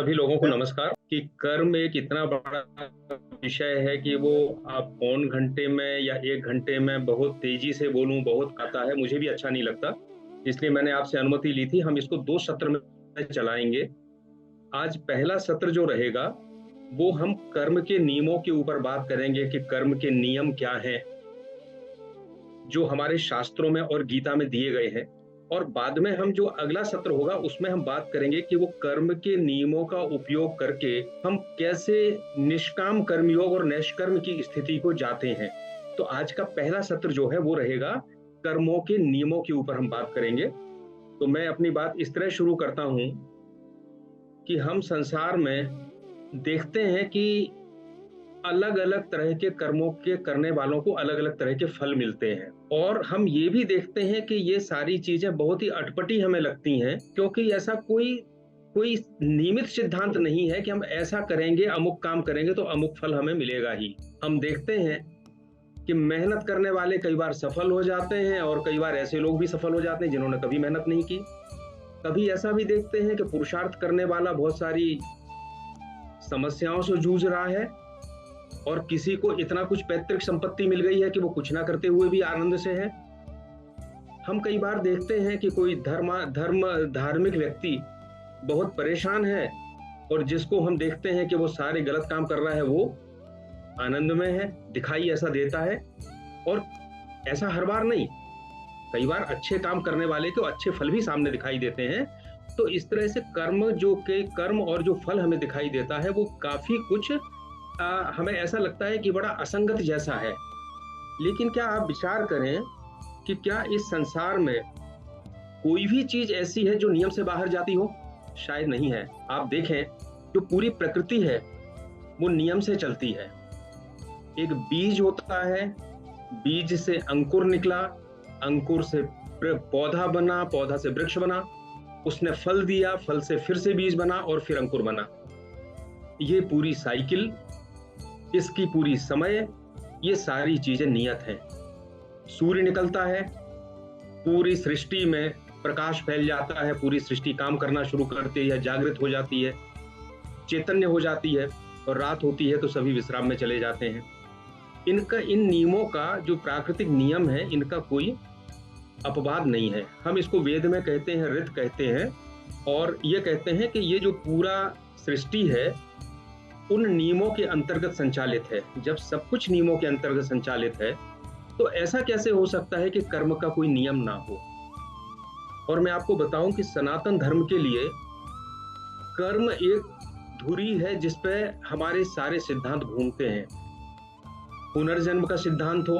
सभी लोगों को नमस्कार। कि कर्म एक इतना बड़ा विषय है कि वो आप पौन घंटे में या 1 घंटे में बहुत तेजी से बोलूं बहुत आता है, मुझे भी अच्छा नहीं लगता। इसलिए मैंने आपसे अनुमति ली थी। हम इसको 2 सत्र में चलाएंगे। आज पहला सत्र जो रहेगा वो हम कर्म के नियमों के ऊपर बात करेंगे कि कर्म के नियम क्या हैं जो हमारे शास्त्रों में और गीता में दिए गए हैं। और बाद में हम जो अगला सत्र होगा उसमें हम बात करेंगे कि वो कर्म के नियमों का उपयोग करके हम कैसे निष्काम कर्मयोग और नैष्कर्म की स्थिति को जाते हैं। तो आज का पहला सत्र जो है वो रहेगा कर्मों के नियमों के ऊपर हम बात करेंगे। तो मैं अपनी बात इस तरह शुरू करता हूं कि हम संसार में देखते हैं कि अलग अलग तरह के कर्मों के करने वालों को अलग अलग तरह के फल मिलते हैं। और हम ये भी देखते हैं कि ये सारी चीजें बहुत ही अटपटी हमें लगती हैं, क्योंकि ऐसा कोई कोई नियमित सिद्धांत नहीं है कि हम ऐसा करेंगे, अमुक काम करेंगे तो अमुक फल हमें मिलेगा ही। हम देखते हैं कि मेहनत करने वाले कई बार सफल हो जाते हैं और कई बार ऐसे लोग भी सफल हो जाते हैं जिन्होंने कभी मेहनत नहीं की। कभी ऐसा भी देखते हैं कि पुरुषार्थ करने वाला बहुत सारी समस्याओं से जूझ रहा है और किसी को इतना कुछ पैतृक संपत्ति मिल गई है कि वो कुछ ना करते हुए भी आनंद से है। हम कई बार देखते हैं कि कोई धार्मिक व्यक्ति बहुत परेशान है और जिसको हम देखते हैं कि वो सारे गलत काम कर रहा है वो आनंद में है, दिखाई ऐसा देता है। और ऐसा हर बार नहीं, कई बार अच्छे काम करने वाले को अच्छे फल भी सामने दिखाई देते हैं। तो इस तरह से कर्म और जो फल हमें दिखाई देता है वो काफी कुछ हमें ऐसा लगता है कि बड़ा असंगत जैसा है। लेकिन क्या आप विचार करें कि क्या इस संसार में कोई भी चीज ऐसी है जो नियम से बाहर जाती हो? शायद नहीं है। आप देखें, जो पूरी प्रकृति है वो नियम से चलती है। एक बीज होता है, बीज से अंकुर निकला, अंकुर से पौधा बना, पौधा से वृक्ष बना, उसने फल दिया, फल से फिर से बीज बना और फिर अंकुर बना। ये पूरी साइकिल, इसकी पूरी समय, ये सारी चीजें नियत हैं। सूर्य निकलता है, पूरी सृष्टि में प्रकाश फैल जाता है, पूरी सृष्टि काम करना शुरू करती है, जागृत हो जाती है, चैतन्य हो जाती है, और रात होती है तो सभी विश्राम में चले जाते हैं। इन नियमों का जो प्राकृतिक नियम है इनका कोई अपवाद नहीं है। हम इसको वेद में कहते हैं, ऋत कहते हैं, और ये कहते हैं कि ये जो पूरा सृष्टि है उन नियमों के अंतर्गत संचालित है। जब सब कुछ नियमों के अंतर्गत संचालित है तो ऐसा कैसे हो सकता है कि कर्म का कोई नियम ना हो? और मैं आपको बताऊं कि सनातन धर्म के लिए कर्म एक धुरी है जिस पे हमारे सारे सिद्धांत घूमते हैं। पुनर्जन्म का सिद्धांत हो,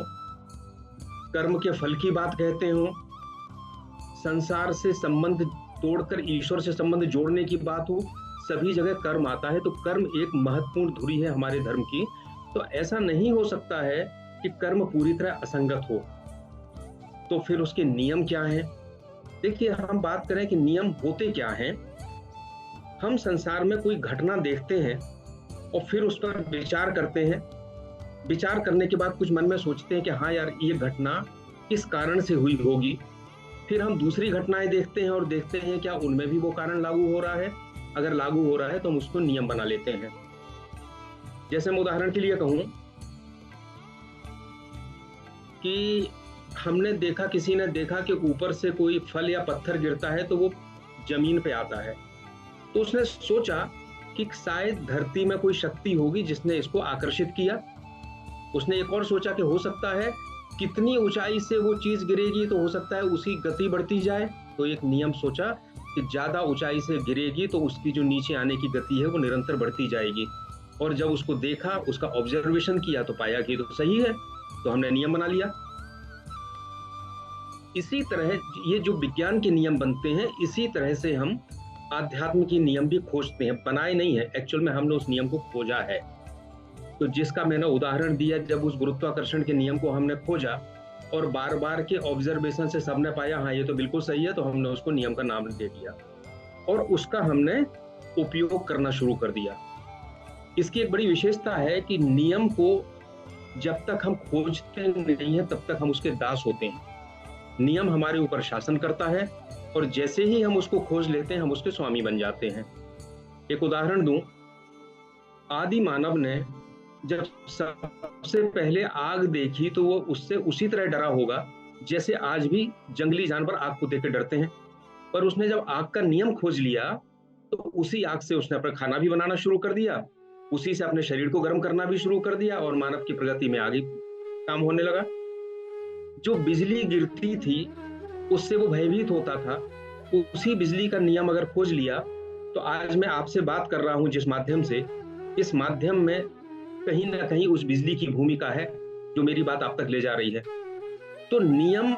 कर्म के फल की बात कहते हो, संसार से संबंध तोड़कर ईश्वर से संबंध जोड़ने की बात हो, सभी जगह कर्म आता है। तो कर्म एक महत्वपूर्ण धुरी है हमारे धर्म की। तो ऐसा नहीं हो सकता है कि कर्म पूरी तरह असंगत हो। तो फिर उसके नियम क्या हैं? देखिए, हम बात करें कि नियम होते क्या हैं। हम संसार में कोई घटना देखते हैं और फिर उस पर विचार करते हैं। विचार करने के बाद कुछ मन में सोचते हैं कि हाँ यार, ये घटना इस कारण से हुई होगी। फिर हम दूसरी घटनाएं देखते हैं और देखते हैं क्या उनमें भी वो कारण लागू हो रहा है। अगर लागू हो रहा है तो हम उसको नियम बना लेते हैं। जैसे मैं उदाहरण के लिए कहूं कि हमने देखा, किसी ने देखा कि ऊपर से कोई फल या पत्थर गिरता है तो वो जमीन पे आता है। तो उसने सोचा कि शायद धरती में कोई शक्ति होगी जिसने इसको आकर्षित किया। उसने एक और सोचा कि हो सकता है कितनी ऊंचाई से वो चीज गिरेगी तो हो सकता है उसकी गति बढ़ती जाए। तो एक नियम सोचा कि ज्यादा ऊंचाई से गिरेगी तो उसकी जो नीचे आने की गति है वो निरंतर बढ़ती जाएगी। और जब उसको देखा, उसका ऑब्जर्वेशन किया तो पाया कि तो सही है, तो हमने नियम बना लिया। इसी तरह ये जो विज्ञान के नियम बनते हैं, इसी तरह से हम आध्यात्म के नियम भी खोजते हैं। बनाए नहीं है, एक्चुअल में हमने उस नियम को खोजा है। तो जिसका मैंने उदाहरण दिया, जब उस गुरुत्वाकर्षण के नियम को हमने खोजा और बार बार के ऑब्जर्वेशन से सबने पाया हाँ ये तो बिल्कुल सही है, तो हमने उसको नियम का नाम दे दिया और उसका हमने उपयोग करना शुरू कर दिया। इसकी एक बड़ी विशेषता है कि नियम को जब तक हम खोजते नहीं है तब तक हम उसके दास होते हैं। नियम हमारे ऊपर शासन करता है और जैसे ही हम उसको खोज लेते हैं हम उसके स्वामी बन जाते हैं। एक उदाहरण दूं, आदि मानव ने जब सबसे पहले आग देखी तो वो उससे उसी तरह डरा होगा जैसे आज भी जंगली जानवर आग को देख के डरते हैं। पर उसने जब आग का नियम खोज लिया तो उसी आग से उसने अपना खाना भी बनाना शुरू कर दिया, उसी से अपने शरीर को गर्म करना भी शुरू कर दिया और मानव की प्रगति में आगे काम होने लगा। जो बिजली गिरती थी उससे वो भयभीत होता था, उसी बिजली का नियम अगर खोज लिया तो आज मैं आपसे बात कर रहा हूं जिस माध्यम से, इस माध्यम में कहीं ना कहीं उस बिजली की भूमिका है जो मेरी बात आप तक ले जा रही है। तो नियम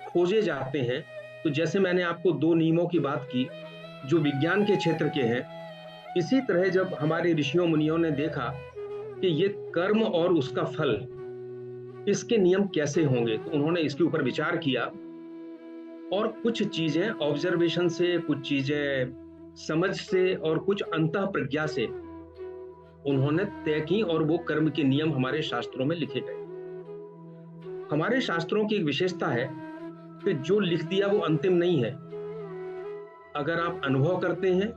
खोजे जाते हैं। तो जैसे मैंने आपको 2 नियमों की बात की जो विज्ञान के क्षेत्र के हैं, इसी तरह जब हमारे ऋषियों मुनियों ने देखा कि ये कर्म और उसका फल, इसके नियम कैसे होंगे, तो उन्होंने इसके ऊपर विचार किया और कुछ चीजें ऑब्जर्वेशन से, कुछ चीजें समझ से और कुछ अंतः प्रज्ञा से उन्होंने तय की और वो कर्म के नियम हमारे शास्त्रों में लिखे गए। हमारे शास्त्रों की एक विशेषता है कि जो लिख दिया वो अंतिम नहीं है। अगर आप अनुभव करते हैं,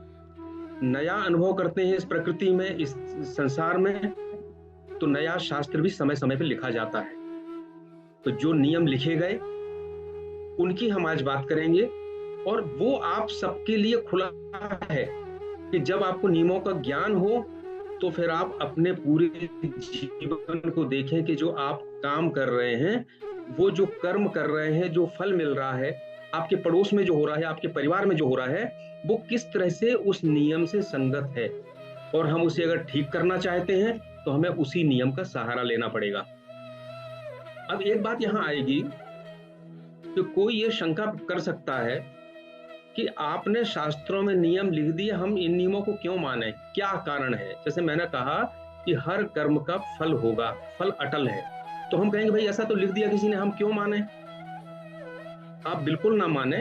नया अनुभव करते हैं इस प्रकृति में, इस संसार में, तो नया शास्त्र भी समय समय पर लिखा जाता है। तो जो नियम लिखे गए उनकी हम आज बात करेंगे और वो आप सबके लिए खुला है कि जब आपको नियमों का ज्ञान हो तो फिर आप अपने पूरे जीवन को देखें कि जो आप काम कर रहे हैं, वो जो कर्म कर रहे हैं, जो फल मिल रहा है, आपके पड़ोस में जो हो रहा है, आपके परिवार में जो हो रहा है, वो किस तरह से उस नियम से संगत है। और हम उसे अगर ठीक करना चाहते हैं तो हमें उसी नियम का सहारा लेना पड़ेगा। अब एक बात यहां आएगी कि कोई ये शंका कर सकता है कि आपने शास्त्रों में नियम लिख दिए, हम इन नियमों को क्यों माने, क्या कारण है। जैसे मैंने कहा कि हर कर्म का फल होगा, फल अटल है, तो हम कहेंगे भाई ऐसा तो लिख दिया किसी ने, हम क्यों माने। आप बिल्कुल ना माने,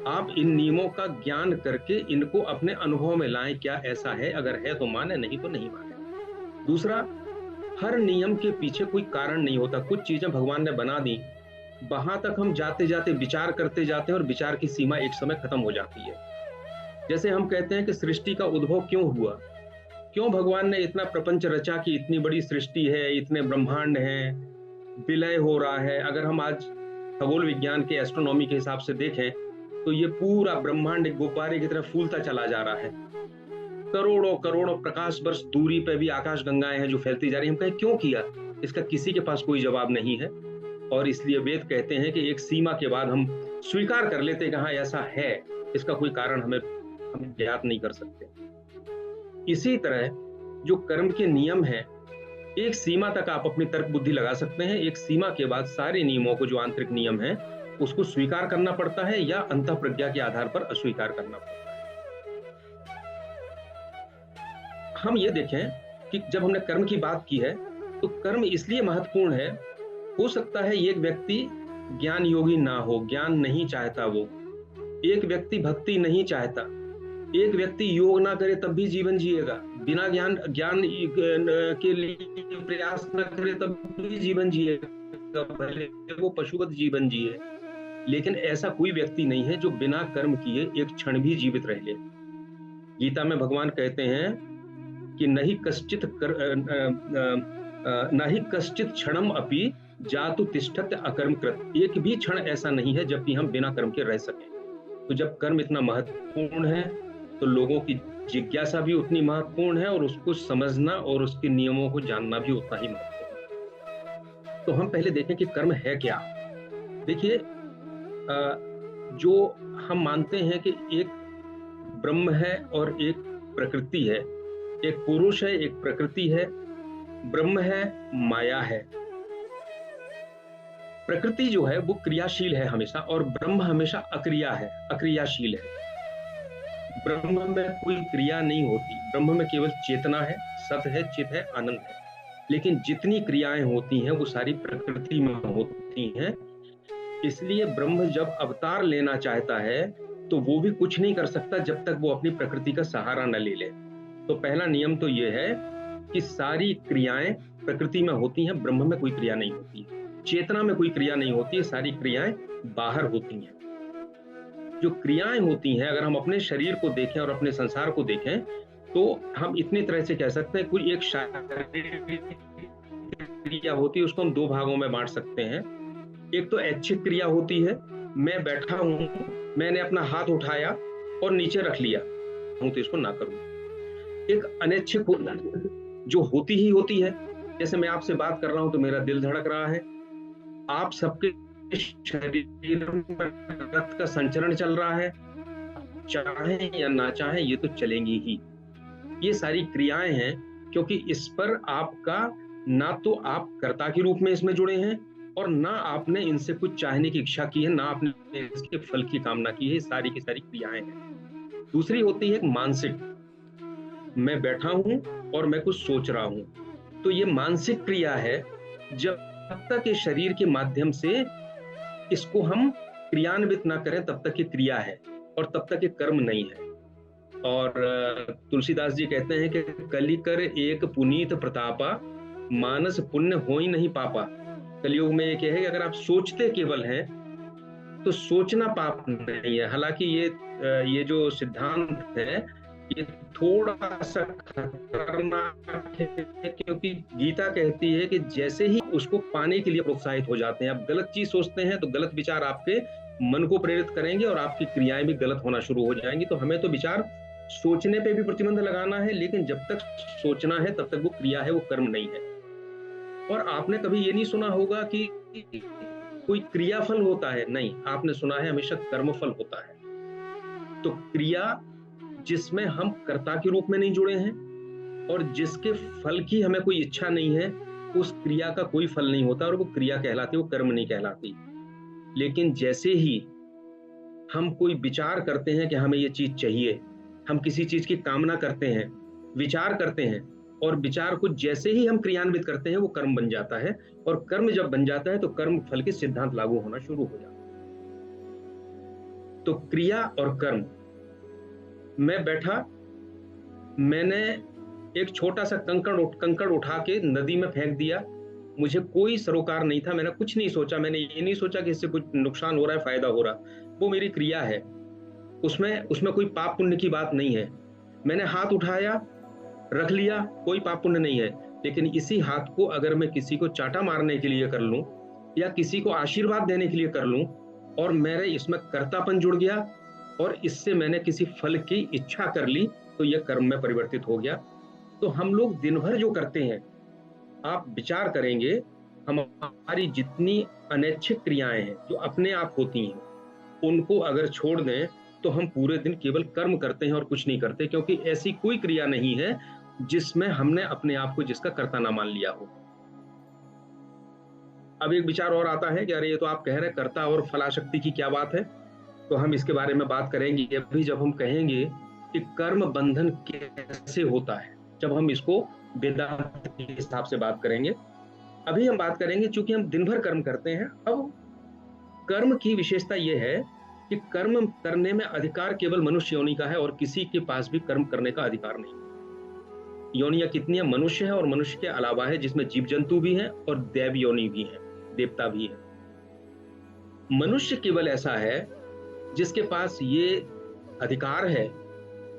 आप इन नियमों का ज्ञान करके इनको अपने अनुभव में लाएं, क्या ऐसा है, अगर है तो माने, नहीं तो नहीं माने। दूसरा, हर नियम के पीछे कोई कारण नहीं होता, कुछ चीजें भगवान ने बना दी, वहां तक हम जाते जाते विचार करते जाते हैं और विचार की सीमा एक समय खत्म हो जाती है। जैसे हम कहते हैं कि सृष्टि का उद्भव क्यों हुआ, क्यों भगवान ने इतना प्रपंच रचा कि इतनी बड़ी सृष्टि है, इतने ब्रह्मांड हैं, विलय हो रहा है। अगर हम आज खगोल विज्ञान के एस्ट्रोनॉमी के हिसाब से देखें तो ये पूरा ब्रह्मांड एक गुब्बारे की तरह फूलता चला जा रहा है। करोड़ों करोड़ों प्रकाश वर्ष दूरी पे भी आकाश गंगाएं हैं जो फैलती जा रही हैं। हम कहें क्यों किया, इसका किसी के पास कोई जवाब नहीं है। और इसलिए वेद कहते हैं कि एक सीमा के बाद हम स्वीकार कर लेते हैं कि हाँ ऐसा है, इसका कोई कारण हम ज्ञात नहीं कर सकते। इसी तरह जो कर्म के नियम हैं, एक सीमा तक आप अपनी तर्क बुद्धि लगा सकते हैं, एक सीमा के बाद सारे नियमों को, जो आंतरिक नियम हैं, उसको स्वीकार करना पड़ता है या अंतः प्रज्ञा के आधार पर अस्वीकार करना पड़ता है। हम ये देखें कि जब हमने कर्म की बात की है तो कर्म इसलिए महत्वपूर्ण है, हो सकता है एक व्यक्ति ज्ञान योगी ना हो, ज्ञान नहीं चाहता, वो एक व्यक्ति भक्ति नहीं चाहता, एक व्यक्ति योग ना करे तब भी जीवन जिएगा, बिना ज्ञान के लिए प्रयास न करे तब भी जीवन जिएगा, भले वो पशुवत जीवन जिए। लेकिन ऐसा कोई व्यक्ति नहीं है जो बिना कर्म किए एक क्षण भी जीवित रह ले। गीता में भगवान कहते हैं कि नहीं कश्चित क्षणम अपि जातु तिष्ठत अकर्मकृत, एक भी क्षण ऐसा नहीं है जबकि हम बिना कर्म के रह सकें। तो जब कर्म इतना महत्वपूर्ण है तो लोगों की जिज्ञासा भी उतनी महत्वपूर्ण है और उसको समझना और उसके नियमों को जानना भी उतना ही महत्वपूर्ण है। तो हम पहले देखें कि कर्म है क्या। देखिए, जो हम मानते हैं कि एक ब्रह्म है और एक प्रकृति है, एक पुरुष है, एक प्रकृति है, ब्रह्म है, माया है। प्रकृति जो है वो क्रियाशील है हमेशा और ब्रह्म हमेशा अक्रियाशील है। ब्रह्म में कोई क्रिया नहीं होती, ब्रह्म में केवल चेतना है, सत है, चित है, आनंद है। लेकिन जितनी क्रियाएं होती हैं वो सारी प्रकृति में होती हैं। इसलिए ब्रह्म जब अवतार लेना चाहता है तो वो भी कुछ नहीं कर सकता जब तक वो अपनी प्रकृति का सहारा न ले ले। तो पहला नियम तो ये है कि सारी क्रियाएं प्रकृति में होती हैं, ब्रह्म में कोई क्रिया नहीं होती है, चेतना में कोई क्रिया नहीं होती है, सारी क्रियाएं बाहर होती हैं। जो क्रियाएं होती हैं, अगर हम अपने शरीर को देखें और अपने संसार को देखें, तो हम इतनी तरह से कह सकते हैं, कोई एक शारीरिक क्रिया होती है, उसको हम दो भागों में बांट सकते हैं। एक तो ऐच्छिक क्रिया होती है, मैं बैठा हूं, मैंने अपना हाथ उठाया और नीचे रख लिया हूं, तो इसको ना करूं। एक अनैच्छिक जो होती ही होती है, जैसे मैं आपसे बात कर रहा हूं तो मेरा दिल धड़क रहा है, आप सबके शरीर में रक्त का संचरण चल रहा है, चाहें या ना चाहें ये तो चलेंगी ही। ये सारी क्रियाएं हैं, क्योंकि इस पर आपका ना तो आप कर्ता के रूप में इसमें जुड़े हैं और ना आपने इनसे कुछ चाहने की इच्छा की है, ना आपने इसके फल की कामना की है। सारी की सारी क्रियाएं हैं। दूसरी होती है मानसिक, मैं बैठा हूं और मैं कुछ सोच रहा हूं, तो ये मानसिक क्रिया है। जब तक ये शरीर के माध्यम से इसको हम क्रियान्वित ना करें तब तक ये क्रिया है और तब तक ये कर्म नहीं है। और तुलसीदास जी कहते हैं कि कलिकर एक पुनीत प्रतापा, मानस पुण्य हो ही नहीं पापा। कलयुग में एक है कि अगर आप सोचते केवल हैं तो सोचना पाप नहीं है। हालांकि ये जो सिद्धांत है ये थोड़ा सा खतरनाक है, क्योंकि गीता कहती है कि जैसे ही उसको पाने के लिए प्रोत्साहित हो जाते हैं, आप गलत चीज सोचते हैं तो गलत विचार आपके मन को प्रेरित करेंगे और आपकी क्रियाएं भी गलत होना शुरू हो जाएंगी। तो हमें तो विचार सोचने पे भी प्रतिबंध लगाना है, लेकिन जब तक सोचना है तब तक वो क्रिया है, वो कर्म नहीं है। और आपने कभी ये नहीं सुना होगा कि कोई क्रियाफल होता है, नहीं, आपने सुना है हमेशा कर्मफल होता है। तो क्रिया जिसमें हम कर्ता के रूप में नहीं जुड़े हैं और जिसके फल की हमें कोई इच्छा नहीं है, उस क्रिया का कोई फल नहीं होता और वो क्रिया कहलाती, वो कर्म नहीं कहलाती। लेकिन जैसे ही हम कोई विचार करते हैं कि हमें ये चीज चाहिए, हम किसी चीज की कामना करते हैं, विचार करते हैं, और विचार को जैसे ही हम क्रियान्वित करते हैं वो कर्म बन जाता है। और कर्म जब बन जाता है तो कर्म फल के सिद्धांत लागू होना शुरू हो जाता है। तो क्रिया और कर्म, मैं बैठा, मैंने एक छोटा सा कंकड़ उठा के नदी में फेंक दिया, मुझे कोई सरोकार नहीं था, मैंने कुछ नहीं सोचा, मैंने ये नहीं सोचा कि इससे कुछ नुकसान हो रहा है, फायदा हो रहा, वो मेरी क्रिया है, उसमें उसमें कोई पाप पुण्य की बात नहीं है। मैंने हाथ उठाया, रख लिया, कोई पाप पुण्य नहीं है। लेकिन इसी हाथ को अगर मैं किसी को चाटा मारने के लिए कर लूं या किसी को आशीर्वाद देने के लिए कर लूं और मेरे इसमें कर्तापन जुड़ गया और इससे मैंने किसी फल की इच्छा कर ली, तो यह कर्म में परिवर्तित हो गया। तो हम लोग दिन भर जो करते हैं, आप विचार करेंगे, हमारी जितनी अनैच्छिक क्रियाएं हैं जो अपने आप होती हैं, उनको अगर छोड़ दें तो हम पूरे दिन केवल कर्म करते हैं और कुछ नहीं करते, क्योंकि ऐसी कोई क्रिया नहीं है जिसमें हमने अपने आप को जिसका कर्ता ना मान लिया हो। अब एक विचार और आता है कि अरे ये तो आप कह रहे कर्ता और फलाशक्ति की क्या बात है, तो हम इसके बारे में बात करेंगे अभी, जब हम कहेंगे कि कर्म बंधन कैसे होता है, जब हम इसको वेदांत के हिसाब से बात करेंगे। अभी हम बात करेंगे चूंकि हम दिन भर कर्म करते हैं। अब कर्म की विशेषता यह है कि कर्म करने में अधिकार केवल मनुष्य योनि का है और किसी के पास भी कर्म करने का अधिकार नहीं। योनियां कितनी है? मनुष्य है और मनुष्य के अलावा है जिसमें जीव जंतु भी हैं और देव योनि भी है, देवता भी है। मनुष्य केवल ऐसा है जिसके पास ये अधिकार है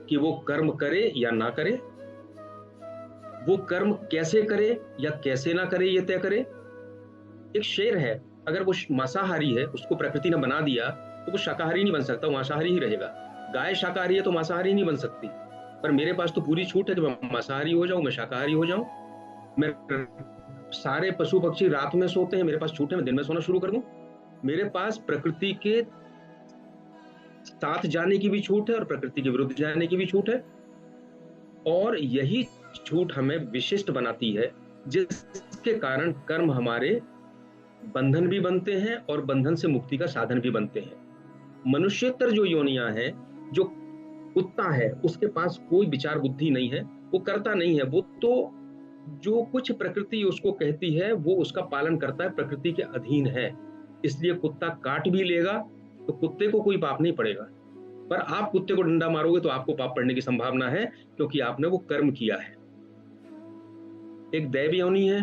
कि वो कर्म करे या ना करे, वो कर्म कैसे करे या कैसे ना करे ये तय करे। एक शेर है, अगर वो मांसाहारी है, उसको प्रकृति ने बना दिया तो वो शाकाहारी नहीं बन सकता, वो मांसाहारी ही रहेगा। गाय शाकाहारी है तो मांसाहारी नहीं बन सकती, पर मेरे पास तो पूरी छूट है कि मैं मांसाहारी हो जाऊं, मैं शाकाहारी हो जाऊं। मैं सारे पशु पक्षी रात में सोते हैं, मेरे पास छूट है, मैं दिन में सोना शुरू कर दूं। मेरे पास प्रकृति के साथ जाने की भी छूट है और प्रकृति के विरुद्ध जाने की भी छूट है। और यही छूट हमें विशिष्ट बनाती है, जिसके कारण कर्म हमारे बंधन भी बनते हैं और बंधन से मुक्ति का साधन भी बनते हैं। मनुष्योत्तर जो योनियां हैं, जो कुत्ता है उसके पास कोई विचार बुद्धि नहीं है, वो करता नहीं है, वो तो जो कुछ प्रकृति उसको कहती है वो उसका पालन करता है, प्रकृति के अधीन है। इसलिए कुत्ता काट भी लेगा तो कुत्ते को कोई पाप नहीं पड़ेगा, पर आप कुत्ते को डंडा मारोगे तो आपको पाप पड़ने की संभावना है, क्योंकि आपने वो कर्म किया है। एक दैव योनि है।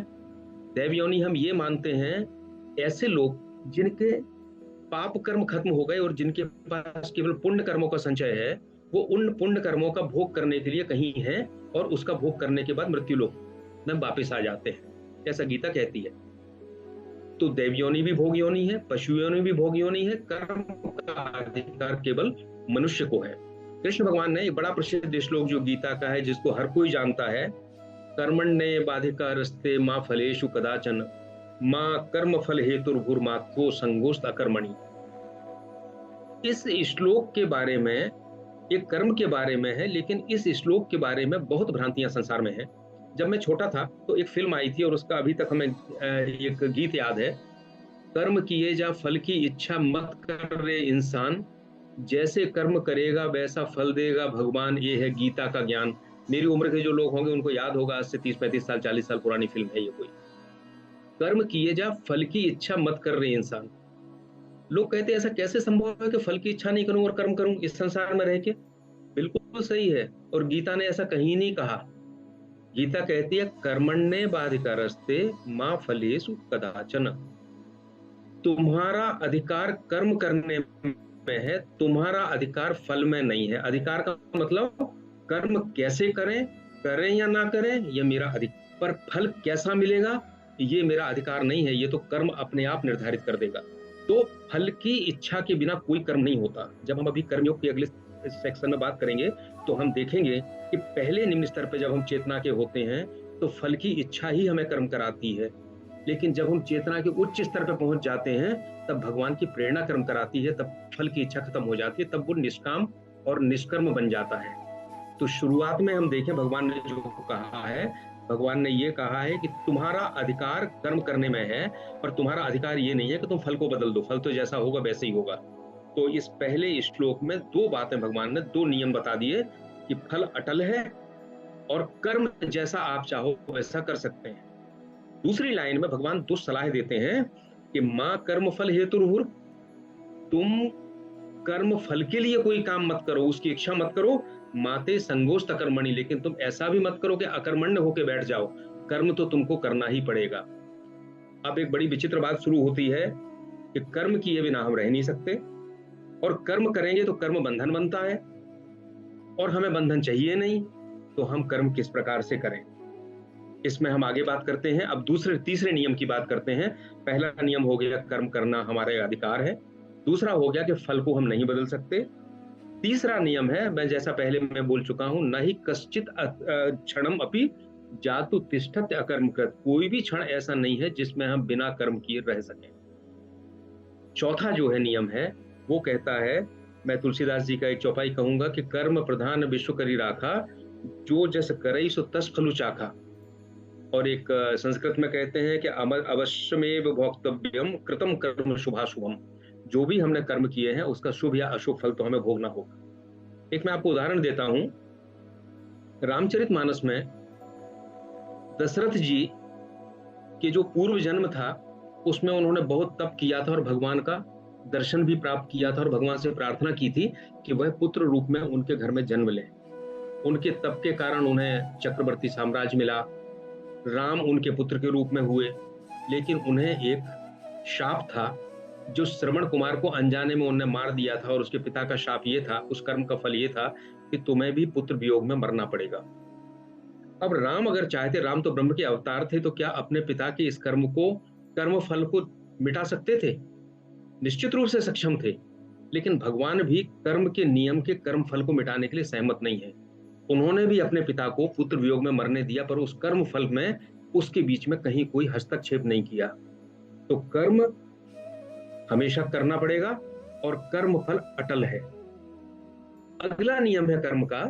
दैव योनि हम ये मानते हैं ऐसे लोग जिनके पाप कर्म खत्म हो गए और जिनके पास केवल पुण्य कर्मों का संचय है, वो उन पुण्य कर्मों का भोग करने के लिए कहीं हैं और उसका भोग करने के बाद मृत्यु लोक में वापस आ जाते हैं, ऐसा गीता कहती है। तो देव योनि भी भोग योनि है, पशु योनि भी भोग योनि है, कर्म का अधिकार केवल मनुष्य को है। कृष्ण भगवान ने एक बड़ा प्रसिद्ध श्लोक जो गीता का है, जिसको हर कोई जानता है, कर्मण्ये बाधिकारस्ते मां फलेषु कदाचन मां कर्म फल हेतुर्भुर्मात्रो संगोस्त अकर्मणि। इस श्लोक के बारे में, एक कर्म के बारे में है, लेकिन इस श्लोक के बारे में बहुत भ्रांतियां संसार में हैं। जब मैं छोटा था तो एक फिल्म आई थी और उसका अभी तक हमें एक गीत याद है, कर्म किए जा फल की इच्छा मत कर रे इंसान, जैसे कर्म करेगा वैसा फल देगा भगवान, ये है गीता का ज्ञान। मेरी उम्र के जो लोग होंगे उनको याद होगा, आज से 30-35 साल 40 साल पुरानी फिल्म है ये कोई। कर्म किए जा फल की इच्छा मत कर रहे इंसान। लोग कहते हैं ऐसा कैसे संभव है कि फल की इच्छा नहीं करूं और कर्म करूं इस संसार में रह के? बिल्कुल सही है, और गीता ने ऐसा कहीं नहीं कहा। गीता कहती है कर्मण्ये बाधिकारस्ते मां फलेषु कदाचन। तुम्हारा अधिकार कर्म करने में है, तुम्हारा अधिकार फल में नहीं है। अधिकार का मतलब कर्म कैसे करें, करें या ना करें, ये मेरा अधिकार, पर फल कैसा मिलेगा ये मेरा अधिकार नहीं है, ये तो कर्म अपने आप निर्धारित कर देगा। तो फल की इच्छा के बिना कोई कर्म नहीं होता। जब हम अभी कर्मयोग के अगले सेक्शन में बात करेंगे तो हम देखेंगे कि पहले निम्न स्तर पर जब हम चेतना के होते हैं तो फल की इच्छा ही हमें कर्म कराती है, लेकिन जब हम चेतना के उच्च स्तर पर पहुंच जाते हैं तब भगवान की प्रेरणा कर्म कराती है, तब फल की इच्छा खत्म हो जाती है, तब वो निष्काम और निष्कर्म बन जाता है। तो शुरुआत में हम देखें भगवान ने जो कहा है, भगवान ने ये कहा है कि तुम्हारा अधिकार कर्म करने में है, और तुम्हारा अधिकार ये नहीं है कि तुम फल को बदल दो, फल तो जैसा होगा वैसे ही होगा। तो इस पहले श्लोक में दो बातें भगवान ने, दो नियम बता दिए कि फल अटल है और कर्म जैसा आप चाहो वैसा कर सकते हैं। दूसरी लाइन में भगवान दो सलाह देते हैं कि मां कर्म फल हेतुर्भुर, तुम कर्म फल के लिए कोई काम मत करो, उसकी इच्छा मत करो, माते संगोष्ठ अकर्मणि, लेकिन तुम ऐसा भी मत करो कि अकर्मण्य होके बैठ जाओ, कर्म तो तुमको करना ही पड़ेगा। अब एक बड़ी विचित्र बात शुरू होती है कि कर्म किए बिना हम रह नहीं सकते, और कर्म करेंगे तो कर्म बंधन बनता है, और हमें बंधन चाहिए नहीं, तो हम कर्म किस प्रकार से करें, इसमें हम आगे बात करते हैं। अब तीसरे नियम की बात करते हैं। पहला नियम हो गया कर्म करना हमारे अधिकार है, दूसरा हो गया कि फल को हम नहीं बदल सकते, तीसरा नियम है, मैं जैसा पहले मैं बोल चुका हूं, न ही कश्चित क्षणम अपि जातु तिष्ठत अकर्मकृत, कोई भी क्षण ऐसा नहीं है जिसमें हम बिना कर्म किए रह सकें। चौथा जो है नियम है वो कहता है, मैं तुलसीदास जी का एक चौपाई कहूंगा कि कर्म प्रधान विश्व करी राखा, जो जस करई सो तस फलु चाखा। और एक संस्कृत में कहते हैं कि अवश्यमेव भोक्तव्यम कृतम कर्म शुभाशुभम, जो भी हमने कर्म किए हैं उसका शुभ या अशुभ फल तो हमें भोगना होगा। एक मैं आपको उदाहरण देता हूं, रामचरितमानस में दशरथ जी के जो पूर्व जन्म था उसमें उन्होंने बहुत तप किया था और भगवान का दर्शन भी प्राप्त किया था, और भगवान से प्रार्थना की थी कि वह पुत्र रूप में उनके घर में जन्म लें। उनके तप के कारण उन्हें चक्रवर्ती साम्राज्य मिला, राम उनके पुत्र के रूप में हुए, लेकिन उन्हें एक शाप था जो श्रवण कुमार को अनजाने में उन्हें मार दिया था, और उसके पिता का शाप ये था, उस कर्म का फल ये था कि तुम्हें भी पुत्र वियोग में मरना पड़ेगा। अब राम अगर चाहते, राम तो ब्रह्म के अवतार थे, तो क्या अपने पिता के इस कर्म फल को मिटा सकते थे? निश्चित रूप से सक्षम थे, लेकिन भगवान भी कर्म के नियम के कर्म फल को मिटाने के लिए सहमत नहीं है। उन्होंने भी अपने पिता को पुत्र वियोग में मरने दिया, पर उस कर्म फल में उसके बीच में कहीं कोई हस्तक्षेप नहीं किया। तो कर्म हमेशा करना पड़ेगा और कर्म फल अटल है। अगला नियम है कर्म का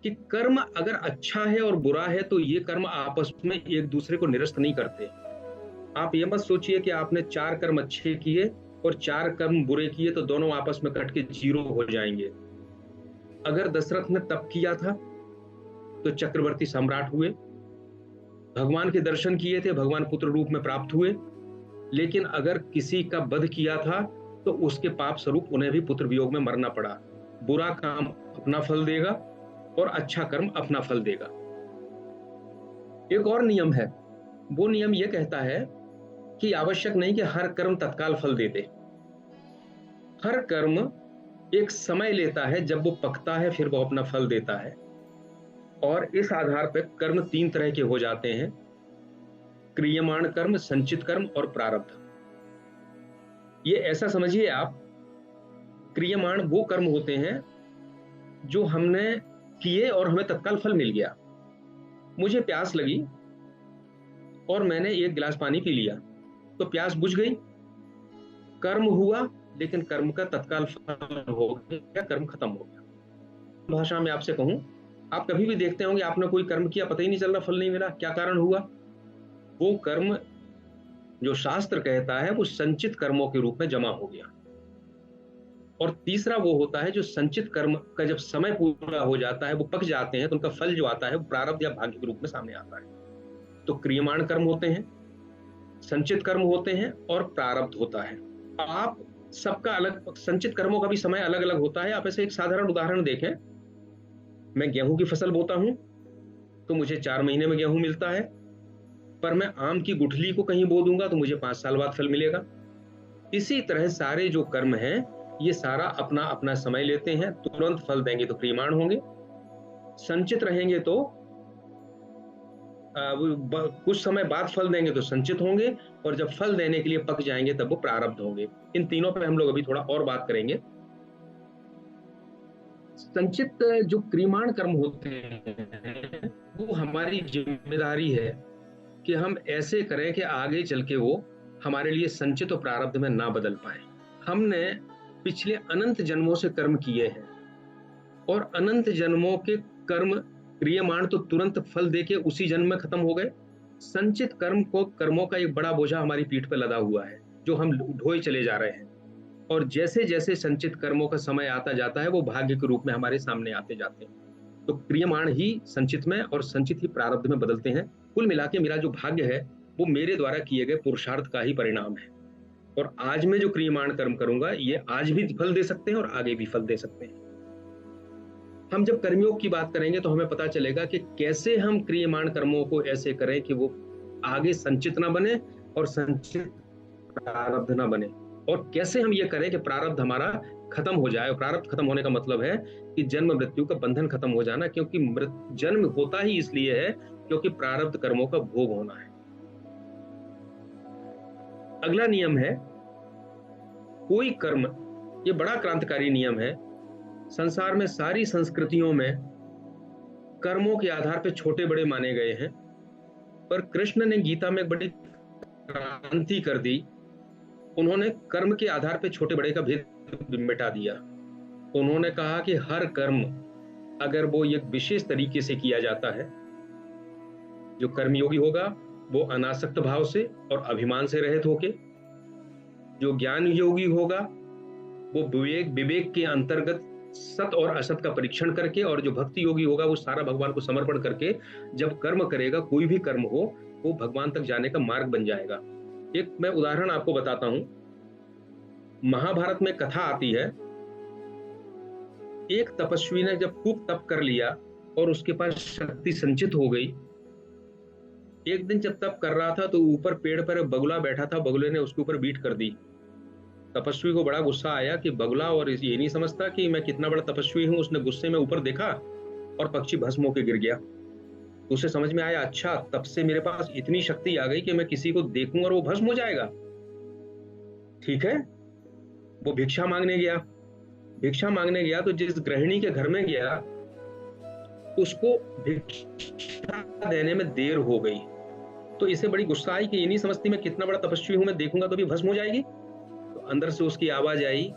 कि कर्म अगर अच्छा है और बुरा है तो ये कर्म आपस में एक दूसरे को निरस्त नहीं करते। आप ये मत सोचिए कि आपने 4 कर्म अच्छे किए और 4 कर्म बुरे किए तो दोनों आपस में कट के 0 हो जाएंगे। अगर दशरथ ने तप किया था तो चक्रवर्ती सम्राट हुए, भगवान के दर्शन किए थे, भगवान पुत्र रूप में प्राप्त हुए, लेकिन अगर किसी का वध किया था तो उसके पाप स्वरूप उन्हें भी पुत्र वियोग में मरना पड़ा। बुरा काम अपना फल देगा और अच्छा कर्म अपना फल देगा। एक और नियम है, वो नियम ये कहता है कि आवश्यक नहीं कि हर कर्म तत्काल फल दे दे। हर कर्म एक समय लेता है, जब वो पकता है फिर वो अपना फल देता है। और इस आधार पर कर्म 3 तरह के हो जाते हैं: क्रियमाण कर्म, संचित कर्म और प्रारब्ध। ये ऐसा समझिए आप, क्रियमाण वो कर्म होते हैं जो हमने किए और हमें तत्काल फल मिल गया। मुझे प्यास लगी और मैंने 1 गिलास पानी पी लिया, तो प्यास बुझ गई, कर्म हुआ, लेकिन कर्म का तत्काल फल हो गया, कर्म खत्म हो गया। भाषा में आपसे कहूं, आप कभी भी देखते होंगे आपने कोई कर्म किया, पता ही नहीं चल रहा, फल नहीं मिला, क्या कारण हुआ? वो कर्म जो शास्त्र कहता है वो संचित कर्मों के रूप में जमा हो गया। और तीसरा वो होता है जो संचित कर्म का जब समय पूरा हो जाता है, वो पक जाते हैं, तो उनका फल जो आता है वो प्रारब्ध या भाग्य के रूप में सामने आता है। तो क्रियमाण कर्म होते हैं, संचित कर्म होते हैं और प्रारब्ध होता है। आप सबका अलग, संचित कर्मों का भी समय अलग अलग होता है। आप ऐसे एक साधारण उदाहरण देखें, मैं गेहूं की फसल बोता हूं तो मुझे 4 महीने में गेहूं मिलता है, पर मैं आम की गुठली को कहीं बो दूंगा तो मुझे 5 साल बाद फल मिलेगा। इसी तरह सारे जो कर्म हैं ये सारा अपना अपना समय लेते हैं। तुरंत फल देंगे तो क्रियमाण होंगे, संचित रहेंगे तो कुछ समय बाद फल देंगे तो संचित होंगे, और जब फल देने के लिए पक जाएंगे तब वो प्रारब्ध होंगे। इन तीनों पे हम लोग अभी थोड़ा और बात करेंगे। संचित जो क्रियमाण कर्म होते हैं वो हमारी जिम्मेदारी है कि हम ऐसे करें कि आगे चल के वो हमारे लिए संचित और प्रारब्ध में ना बदल पाए। हमने पिछले अनंत जन्मों से कर्म किए हैं, और अनंत जन्मों के कर्म क्रियमाण तो तुरंत फल देके उसी जन्म में खत्म हो गए। संचित कर्मों का एक बड़ा बोझा हमारी पीठ पर लदा हुआ है, जो हम ढोए चले जा रहे हैं। और जैसे जैसे संचित कर्मों का समय आता जाता है वो भाग्य के रूप में हमारे सामने आते जाते हैं। तो क्रियमाण ही संचित में और संचित ही प्रारब्ध में बदलते हैं। कुल मिला के मेरा जो भाग्य है वो मेरे द्वारा किए गए पुरुषार्थ का ही परिणाम है। और आज मैं जो क्रियमाण कर्म करूंगा ये आज भी फल दे सकते हैं और आगे भी फल दे सकते हैं। हम जब कर्मयोग की बात करेंगे तो हमें पता चलेगा कि कैसे हम क्रियमाण कर्मों को ऐसे करें कि वो आगे संचित ना बने और संचित प्रारब्ध ना बने, और कैसे हम ये करें कि प्रारब्ध हमारा खत्म हो जाए। और प्रारब्ध खत्म होने का मतलब है कि जन्म मृत्यु का बंधन खत्म हो जाना, क्योंकि जन्म होता ही इसलिए है क्योंकि प्रारब्ध कर्मों का भोग होना है। अगला नियम है, कोई कर्म, ये बड़ा क्रांतिकारी नियम है। संसार में सारी संस्कृतियों में कर्मों के आधार पर छोटे बड़े माने गए हैं, पर कृष्ण ने गीता में एक बड़ी क्रांति कर दी। उन्होंने कर्म के आधार पर छोटे बड़े का भेद मिटा दिया। उन्होंने कहा कि हर कर्म अगर वो एक विशेष तरीके से किया जाता है, जो कर्मयोगी होगा वो अनासक्त भाव से और अभिमान से रहित होके, जो ज्ञान योगी होगा वो विवेक के अंतर्गत सत और असत का परीक्षण करके, और जो भक्ति योगी होगा वो सारा भगवान को समर्पण करके जब कर्म करेगा, कोई भी कर्म हो, वो भगवान तक जाने का मार्ग बन जाएगा। एक मैं उदाहरण आपको बताता हूं। महाभारत में कथा आती है, एक तपस्वी ने जब खूब तप कर लिया और उसके पास शक्ति संचित हो गई, एक दिन जब तप कर रहा था तो ऊपर पेड़ पर बगुला बैठा था, बगुले ने उसके ऊपर बीट कर दी। तपस्वी को बड़ा गुस्सा आया कि बगुला और ये नहीं समझता कि मैं कितना बड़ा तपस्वी हूं। उसने गुस्से में ऊपर देखा और पक्षी भस्म होकर गिर गया। उसे समझ में आया, अच्छा तब से मेरे पास इतनी शक्ति आ गई कि मैं किसी को देखूंगा और वो भस्म हो जाएगा। ठीक है, वो भिक्षा मांगने गया तो जिस गृहिणी के घर में गया उसको भिक्षा देने में देर हो गई, तो इसे बड़ी गुस्सा आई कि ये नहीं समझती मैं कितना बड़ा तपस्वी हूं, मैं देखूंगा तो भी भस्म हो जाएगी। तो अंदर से उसकी आवाज आई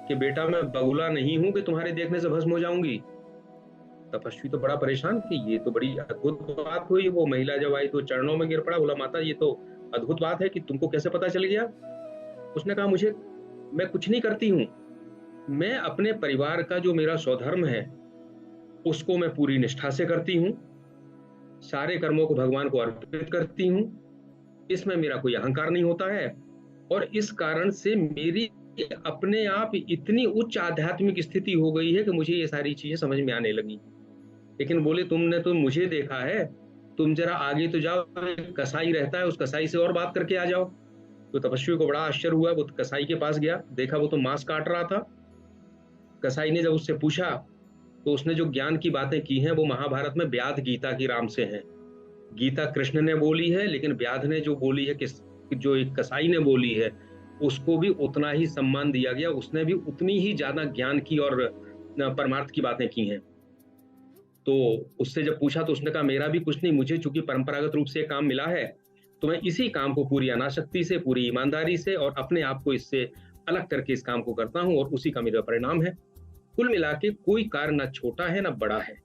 कि बेटा मैं बगुला नहीं हूं कि तुम्हारे देखने से भस्म हो जाऊंगी। तपस्वी तो बड़ा परेशान कि ये तो बड़ी अद्भुत बात हुई। वो महिला जब आई तो चरणों में गिर पड़ा, बोला माता ये तो अद्भुत बात है कि तुमको कैसे पता चल गया। उसने कहा मैं कुछ नहीं करती हूं, मैं अपने परिवार का जो मेरा स्वधर्म है उसको मैं पूरी निष्ठा से करती हूं, सारे कर्मों को भगवान को अर्पित करती हूं, इसमें मेरा कोई अहंकार नहीं होता है, और इस कारण से मेरी अपने आप इतनी उच्च आध्यात्मिक स्थिति हो गई है कि मुझे ये सारी चीजें समझ में आने लगी। लेकिन बोले तुमने तो मुझे देखा है, तुम जरा आगे तो जाओ, कसाई रहता है, उस कसाई से और बात करके आ जाओ। तो तपस्वी को बड़ा आश्चर्य हुआ, वो कसाई के पास गया, देखा वो तो मांस काट रहा था। कसाई ने जब उससे पूछा तो उसने जो ज्ञान की बातें की हैं वो महाभारत में व्याध गीता की राम से हैं। गीता कृष्ण ने बोली है, लेकिन व्याध ने जो बोली है, किस जो एक कसाई ने बोली है, उसको भी उतना ही सम्मान दिया गया, उसने भी उतनी ही ज्यादा ज्ञान की और परमार्थ की बातें की हैं। तो उससे जब पूछा तो उसने कहा मेरा भी कुछ नहीं, मुझे चूंकि परंपरागत रूप से काम मिला है तो मैं इसी काम को पूरी अनासक्ति से, पूरी ईमानदारी से और अपने आप को इससे अलग करके इस काम को करता हूं और उसी का मेरा परिणाम है। कुल मिला के कोई कार्य ना छोटा है ना बड़ा है,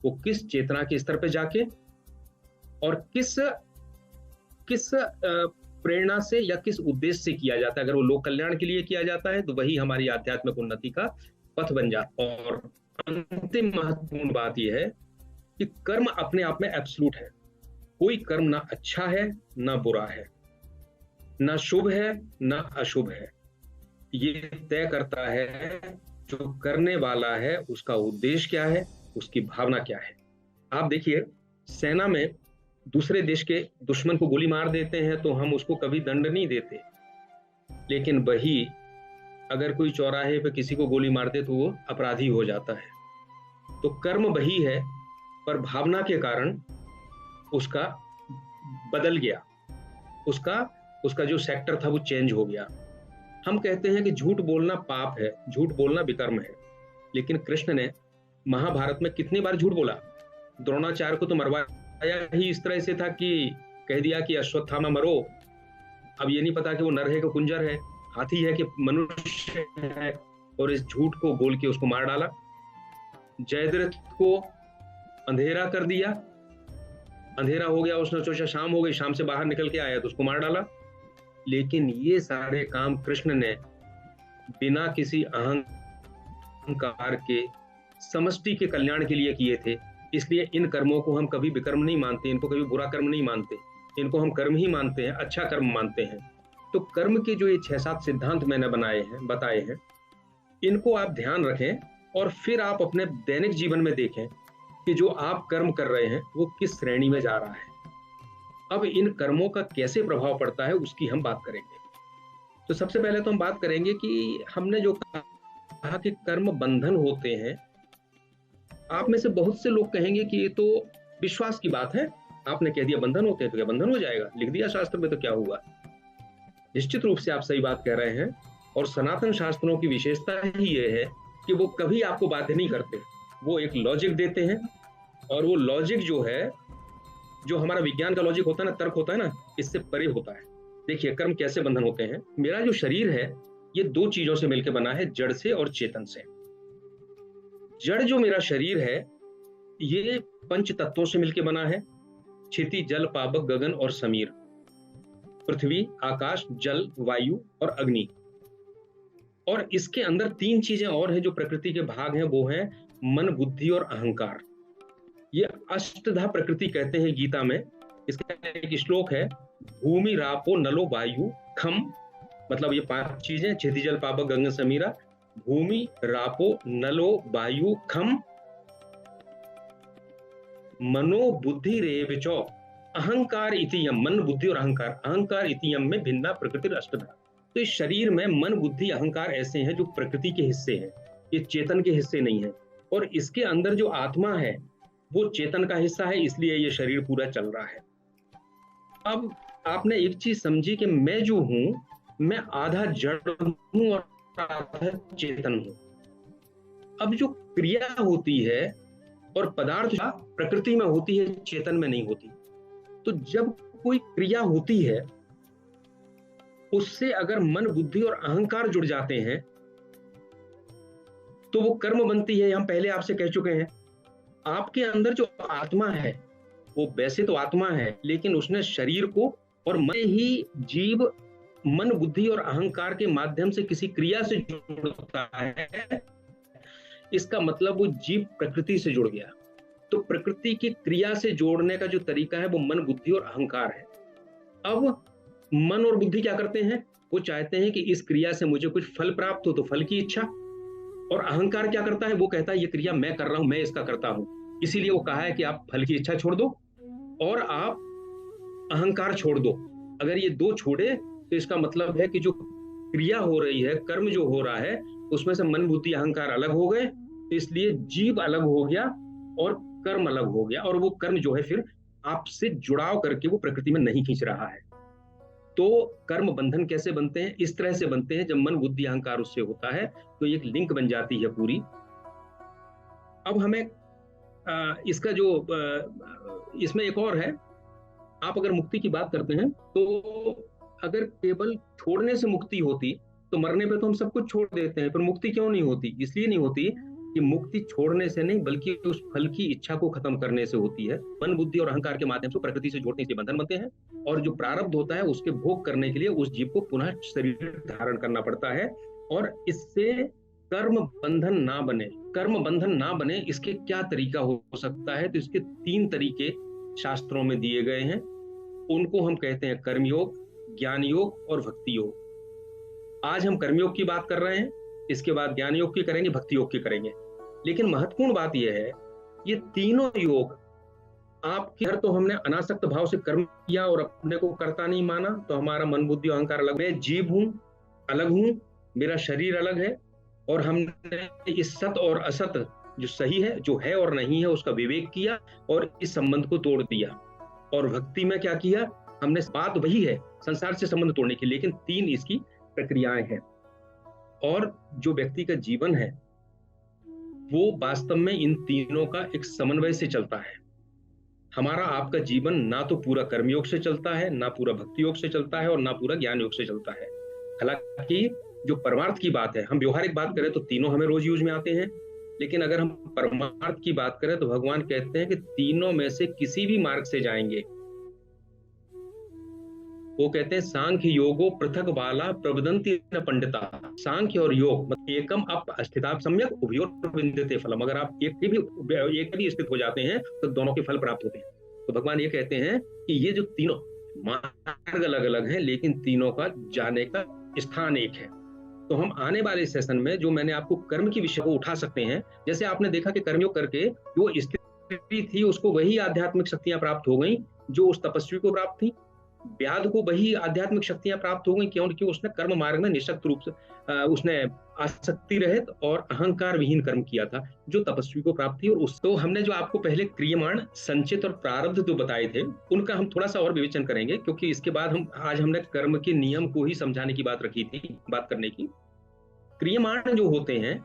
वो किस चेतना के स्तर पे जाके और किस किस प्रेरणा से या किस उद्देश्य से किया जाता है। अगर वो लोक कल्याण के लिए किया जाता है तो वही हमारी आध्यात्मिक उन्नति का पथ बन जाता है। और अंतिम महत्वपूर्ण बात यह है कि कर्म अपने आप में एब्सोल्यूट है। कोई कर्म ना अच्छा है ना बुरा है, ना शुभ है ना अशुभ है। ये तय करता है जो करने वाला है उसका उद्देश्य क्या है, उसकी भावना क्या है। आप देखिए, सेना में दूसरे देश के दुश्मन को गोली मार देते हैं तो हम उसको कभी दंड नहीं देते, लेकिन वही अगर कोई चौराहे पे किसी को गोली मार दे तो वो अपराधी हो जाता है। तो कर्म वही है, पर भावना के कारण उसका बदल गया, उसका जो सेक्टर था वो चेंज हो गया। हम कहते हैं कि झूठ बोलना पाप है, झूठ बोलना विकर्म है, लेकिन कृष्ण ने महाभारत में कितनी बार झूठ बोला। द्रोणाचार्य को तो मरवाया ही इस तरह से था कि कह दिया कि अश्वत्थामा मरो। अब ये नहीं पता कि वो नर है कि कुंजर है, हाथी है कि मनुष्य है, और इस झूठ को बोल के उसको मार डाला। जयद्रथ को अंधेरा कर दिया, अंधेरा हो गया, उसने सोचा शाम हो गई, शाम से बाहर निकल के आया तो उसको मार डाला। लेकिन ये सारे काम कृष्ण ने बिना किसी अहंकार के समष्टि के कल्याण के लिए किए थे। इसलिए इन कर्मों को हम कभी विकर्म नहीं मानते, इनको कभी बुरा कर्म नहीं मानते, इनको हम कर्म ही मानते हैं, अच्छा कर्म मानते हैं। तो कर्म के जो ये 6-7 सिद्धांत मैंने बताए हैं, इनको आप ध्यान रखें और फिर आप अपने दैनिक जीवन में देखें कि जो आप कर्म कर रहे हैं वो किस श्रेणी में जा रहा है। अब इन कर्मों का कैसे प्रभाव पड़ता है उसकी हम बात करेंगे। तो सबसे पहले तो हम बात करेंगे कि हमने जो कहा कि कर्म बंधन होते हैं। आप में से बहुत से लोग कहेंगे कि ये तो विश्वास की बात है, आपने कह दिया बंधन होते हैं तो क्या बंधन हो जाएगा, लिख दिया शास्त्र में तो क्या हुआ। निश्चित रूप से आप सही बात कह रहे हैं, और सनातन शास्त्रों की विशेषता ही ये है कि वो कभी आपको बाध्य नहीं करते, वो एक लॉजिक देते हैं। और वो लॉजिक जो है, जो हमारा विज्ञान का लॉजिक होता है ना, तर्क होता है ना, इससे परे होता है। देखिए कर्म कैसे बंधन होते हैं। मेरा जो शरीर है ये 2 चीजों से मिलकर बना है, जड़ से और चेतन से। जड़ जो मेरा शरीर है ये 5 तत्वों से मिलकर बना है, क्षिति जल पावक गगन और समीर, पृथ्वी आकाश जल वायु और अग्नि। और इसके अंदर 3 चीजें और हैं जो प्रकृति के भाग हैं, वो है मन बुद्धि और अहंकार। ये अष्टधा प्रकृति कहते हैं गीता में। इसका एक श्लोक है, भूमि रापो नलो वायु खम, मतलब ये 5 चीजें, क्षिति जल पावक गगन समीरा, भूमि रापो नलो वायु खम मनो बुद्धि रेवचो अहंकार इतियम। मन बुद्धि और अहंकार, अहंकार इतियम में भिन्ना प्रकृति अष्टधा। तो इस शरीर में मन बुद्धि अहंकार ऐसे हैं जो प्रकृति के हिस्से हैं, ये चेतन के हिस्से नहीं है। और इसके अंदर जो आत्मा है वो चेतन का हिस्सा है, इसलिए ये शरीर पूरा चल रहा है। अब आपने एक चीज समझी कि मैं जो हूं मैं आधा जड़ हूं और आधा चेतन हूं। अब जो क्रिया होती है और पदार्थ प्रकृति में होती है, चेतन में नहीं होती। तो जब कोई क्रिया होती है उससे अगर मन बुद्धि और अहंकार जुड़ जाते हैं तो वो कर्म बनती है। हम पहले आपसे कह चुके हैं, आपके अंदर जो आत्मा है वो वैसे तो आत्मा है, लेकिन उसने शरीर को और मन ही जीव मन बुद्धि और अहंकार के माध्यम से किसी क्रिया से जुड़ता है। इसका मतलब वो जीव प्रकृति से जुड़ गया। तो प्रकृति की क्रिया से जोड़ने का जो तरीका है वो मन बुद्धि और अहंकार है। अब मन और बुद्धि क्या करते हैं, वो चाहते हैं कि इस क्रिया से मुझे कुछ फल प्राप्त हो, तो फल की इच्छा। और अहंकार क्या करता है, वो कहता है ये क्रिया मैं कर रहा हूं, मैं इसका करता हूं। इसीलिए वो कहा है कि आप फल की इच्छा छोड़ दो और आप अहंकार छोड़ दो। अगर ये 2 छोड़े तो इसका मतलब है कि जो क्रिया हो रही है, कर्म जो हो रहा है, उसमें से मन बुद्धि अहंकार अलग हो गए, तो इसलिए जीव अलग हो गया और कर्म अलग हो गया, और वो कर्म जो है फिर आपसे जुड़ाव करके वो प्रकृति में नहीं खींच रहा है। तो कर्म बंधन कैसे बनते हैं? इस तरह से बनते हैं, जब मन बुद्धि अहंकार उससे होता है तो एक लिंक बन जाती है पूरी। अब हमें इसका जो इसमें एक और है, आप अगर मुक्ति की बात करते हैं तो अगर केवल छोड़ने से मुक्ति होती तो मरने पे तो हम सब कुछ छोड़ देते हैं, पर मुक्ति क्यों नहीं होती? इसलिए नहीं होती कि मुक्ति छोड़ने से नहीं, बल्कि उस फल की इच्छा को खत्म करने से होती है। मन बुद्धि और अहंकार के माध्यम से प्रकृति से जोड़ने से बंधन बनते हैं, और जो प्रारब्ध होता है उसके भोग करने के लिए उस जीव को पुनः शरीर धारण करना पड़ता है, और इससे कर्म बंधन ना बने। कर्म बंधन ना बने इसके क्या तरीका हो सकता है? तो इसके 3 तरीके शास्त्रों में दिए गए हैं। उनको हम कहते हैं कर्मयोग, ज्ञान योग और भक्ति योग। आज हम कर्मयोग की बात कर रहे हैं, इसके बाद ज्ञान योग की करेंगे, भक्ति योग की करेंगे। लेकिन महत्वपूर्ण बात यह है, ये तीनों योग आपके, हर तो हमने अनासक्त भाव से कर्म किया और अपने को कर्ता नहीं माना, तो हमारा मन बुद्धि अहंकार अलग, मैं जीव हूं, अलग हूं, मेरा शरीर अलग है, और हमने इस सत और असत, जो सही है, जो है और नहीं है, उसका विवेक किया और इस संबंध को तोड़ दिया। और भक्ति में क्या किया हमने? बात वही है, संसार से संबंध तोड़ने की, लेकिन 3 इसकी प्रक्रियाएं हैं। और जो व्यक्ति का जीवन है वो वास्तव में इन तीनों का एक समन्वय से चलता है। हमारा आपका जीवन ना तो पूरा कर्मयोग से चलता है, ना पूरा भक्ति योग से चलता है, और ना पूरा ज्ञान योग से चलता है। हालांकि जो परमार्थ की बात है, हम व्यवहारिक बात करें तो तीनों हमें रोज यूज में आते हैं, लेकिन अगर हम परमार्थ की बात करें तो भगवान कहते हैं कि तीनों में से किसी भी मार्ग से जाएंगे। वो कहते हैं सांख्य योगो पृथक बाला प्रवदन्ति न पंडिता। सांख्य और योग मतलब एकम अप स्थिता सम्यक उभयोर विन्दते फलम। अगर आप एक भी स्थित हो जाते हैं तो दोनों के फल प्राप्त होते हैं। तो भगवान ये कहते हैं कि ये जो तीनों मार्ग अलग अलग हैं, लेकिन तीनों का जाने का स्थान एक है। तो हम आने वाले सेशन में जो मैंने आपको कर्म की विषय को उठा सकते हैं, जैसे आपने देखा कि कर्मयोग करके जो स्त्री थी उसको वही आध्यात्मिक शक्तियां प्राप्त हो गई जो उस तपस्वी को प्राप्त थी, व्याध को वही आध्यात्मिक शक्तियां प्राप्त हो गई, क्योंकि उसने कर्म मार्ग में निश्चित रूप से उसने आसक्ति रहित और अहंकार विहीन कर्म किया था, जो तपस्वी को प्राप्त थी। और उस तो हमने जो आपको पहले क्रियमाण, संचित और प्रारब्ध जो बताए थे, उनका हम थोड़ा सा और विवेचन करेंगे, क्योंकि इसके बाद आज हमने कर्म के नियम को ही समझाने की बात रखी थी, बात करने की। क्रियमाण जो होते हैं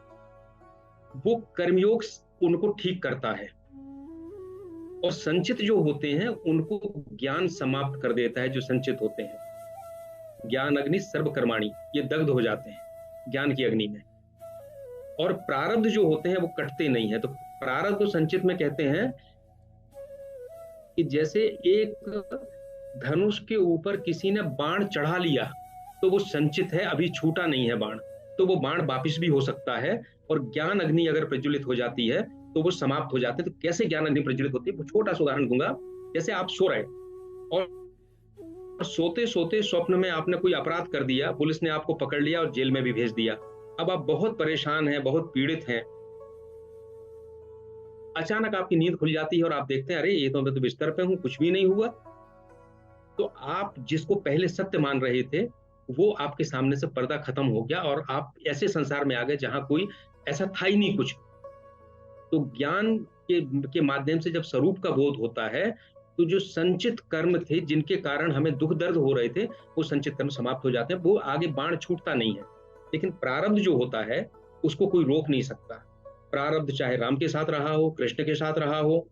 वो कर्मयोग उनको ठीक करता है, और संचित जो होते हैं उनको ज्ञान समाप्त कर देता है। जो संचित होते हैं, ज्ञान अग्नि सर्व कर्माणी, ये दग्ध हो जाते हैं ज्ञान की अग्नि में। और प्रारब्ध जो होते हैं वो कटते नहीं है। तो प्रारब्ध को संचित में कहते हैं कि जैसे एक धनुष के ऊपर किसी ने बाण चढ़ा लिया तो वो संचित है, अभी छूटा नहीं है बाण, तो वो बाण वापिस भी हो सकता है। और ज्ञान अग्नि अगर प्रज्वलित हो जाती है तो वो समाप्त हो जाते हैं। तो कैसे ज्ञान अग्नि प्रज्वलित होती है, वो छोटा सा उदाहरण दूंगा। जैसे आप सो रहे और सोते सोते स्वप्न में आपने कोई अपराध कर दिया, पुलिस ने आपको पकड़ लिया और जेल में भी भेज दिया। अब आप बहुत परेशान हैं, बहुत पीड़ित हैं। अचानक आपकी नींद खुल जाती है और आप देखते हैं अरे ये तो मैं तो बिस्तर पे हूं, कुछ भी नहीं हुआ। तो आप जिसको पहले सत्य मान रहे थे वो आपके सामने से पर्दा खत्म हो गया और आप ऐसे संसार में आ गए जहां कोई ऐसा था ही नहीं कुछ। तो ज्ञान के माध्यम से जब स्वरूप का बोध होता है तो जो संचित कर्म थे जिनके कारण हमें दुख दर्द हो रहे थे, वो संचित कर्म समाप्त हो जाते हैं, वो आगे बाण छूटता नहीं है। लेकिन प्रारब्ध जो होता है उसको कोई रोक नहीं सकता। प्रारब्ध चाहे राम के साथ रहा हो, कृष्ण के साथ रहा हो,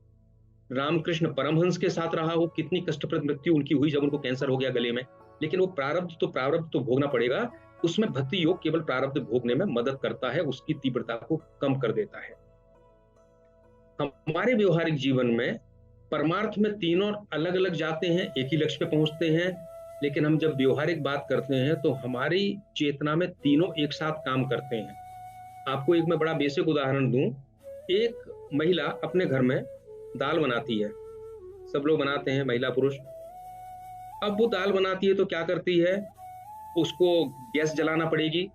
रामकृष्ण परमहंस के साथ रहा हो, कितनी कष्टप्रद मृत्यु उनकी हुई जब उनको कैंसर हो गया गले में, लेकिन वो प्रारब्ध तो भोगना पड़ेगा। उसमें भक्ति योग केवल प्रारब्ध भोगने में मदद करता है, उसकी तीव्रता को कम कर देता है। हमारे व्यवहारिक जीवन में परमार्थ में तीनों अलग अलग जाते हैं, एक ही लक्ष्य पे पहुंचते हैं, लेकिन हम जब व्यवहारिक बात करते हैं तो हमारी चेतना में तीनों एक साथ काम करते हैं। आपको एक मैं बड़ा बेसिक उदाहरण दूं। एक महिला अपने घर में दाल बनाती है, सब लोग बनाते हैं, महिला पुरुष। अब वो दाल बनाती है तो क्या करती है, उसको गैस जलाना पड़ेगी,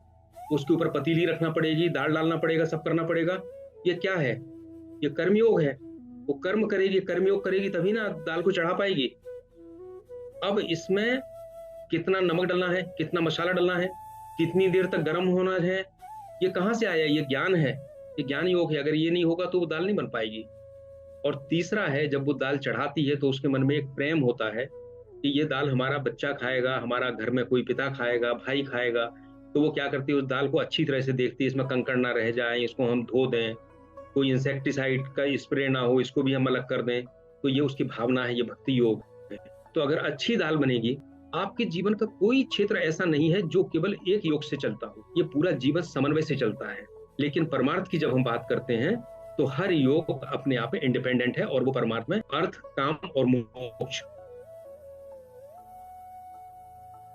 उसके ऊपर पतीली रखना पड़ेगी, दाल डालना पड़ेगा, सब करना पड़ेगा। ये क्या है? ये कर्मयोग है। वो कर्म करेगी, कर्मयोग करेगी तभी ना दाल को चढ़ा पाएगी। अब इसमें कितना नमक डालना है, कितना मसाला डालना है, कितनी देर तक गर्म होना है, ये कहाँ से आया? ये ज्ञान है, ये ज्ञान योग है। अगर ये नहीं होगा तो वो दाल नहीं बन पाएगी। और तीसरा है, जब वो दाल चढ़ाती है तो उसके मन में एक प्रेम होता है कि ये दाल हमारा बच्चा खाएगा, हमारा घर में कोई पिता खाएगा, भाई खाएगा। तो वो क्या करती है, उस दाल को अच्छी तरह से देखती है, इसमें कंकड़ ना रह जाए, इसको हम धो दें, कोई इंसेक्टिसाइड का स्प्रे ना हो, इसको भी हम अलग कर दें। तो ये उसकी भावना है, ये भक्ति योग है। तो अगर अच्छी दाल बनेगी, आपके जीवन का कोई क्षेत्र ऐसा नहीं है जो केवल एक योग से चलता हो, ये पूरा जीवन समन्वय से चलता है। लेकिन परमार्थ की जब हम बात करते हैं तो हर योग अपने आप में इंडिपेंडेंट है, और वो परमार्थ में अर्थ, काम और मोक्ष।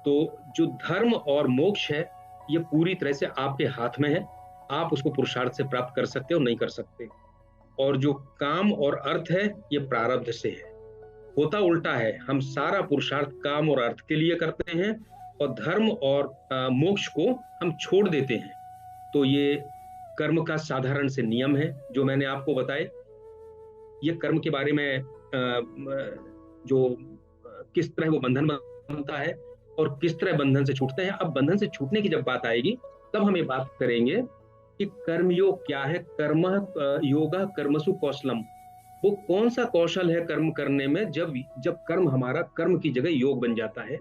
तो जो धर्म और मोक्ष है, ये पूरी तरह से आपके हाथ में है। आप उसको पुरुषार्थ से प्राप्त कर सकते हो, नहीं कर सकते। और जो काम और अर्थ है, ये प्रारब्ध से है। होता उल्टा है, हम सारा पुरुषार्थ काम और अर्थ के लिए करते हैं, और धर्म और मोक्ष को हम छोड़ देते हैं। तो ये कर्म का साधारण से नियम है जो मैंने आपको बताए। ये कर्म के बारे में जो किस तरह वो बंधन बनता है और किस तरह बंधन से छूटते हैं। अब बंधन से छूटने की जब बात आएगी, तब हम ये बात करेंगे कि कर्मयोग क्या है। कर्म योगा कर्मसु कौशलम, वो कौन सा कौशल है कर्म करने में। जब कर्म हमारा कर्म की जगह योग बन जाता है,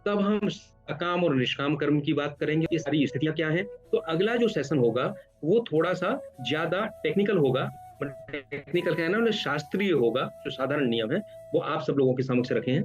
तब हम सकाम और निष्काम कर्म की बात करेंगे। ये सारी स्थितियां क्या हैं। तो अगला जो सेशन होगा वो थोड़ा सा ज्यादा टेक्निकल होगा। टेक्निकल क्या है ना, शास्त्रीय होगा। जो साधारण नियम है वो आप सब लोगों के समक्ष रखे हैं।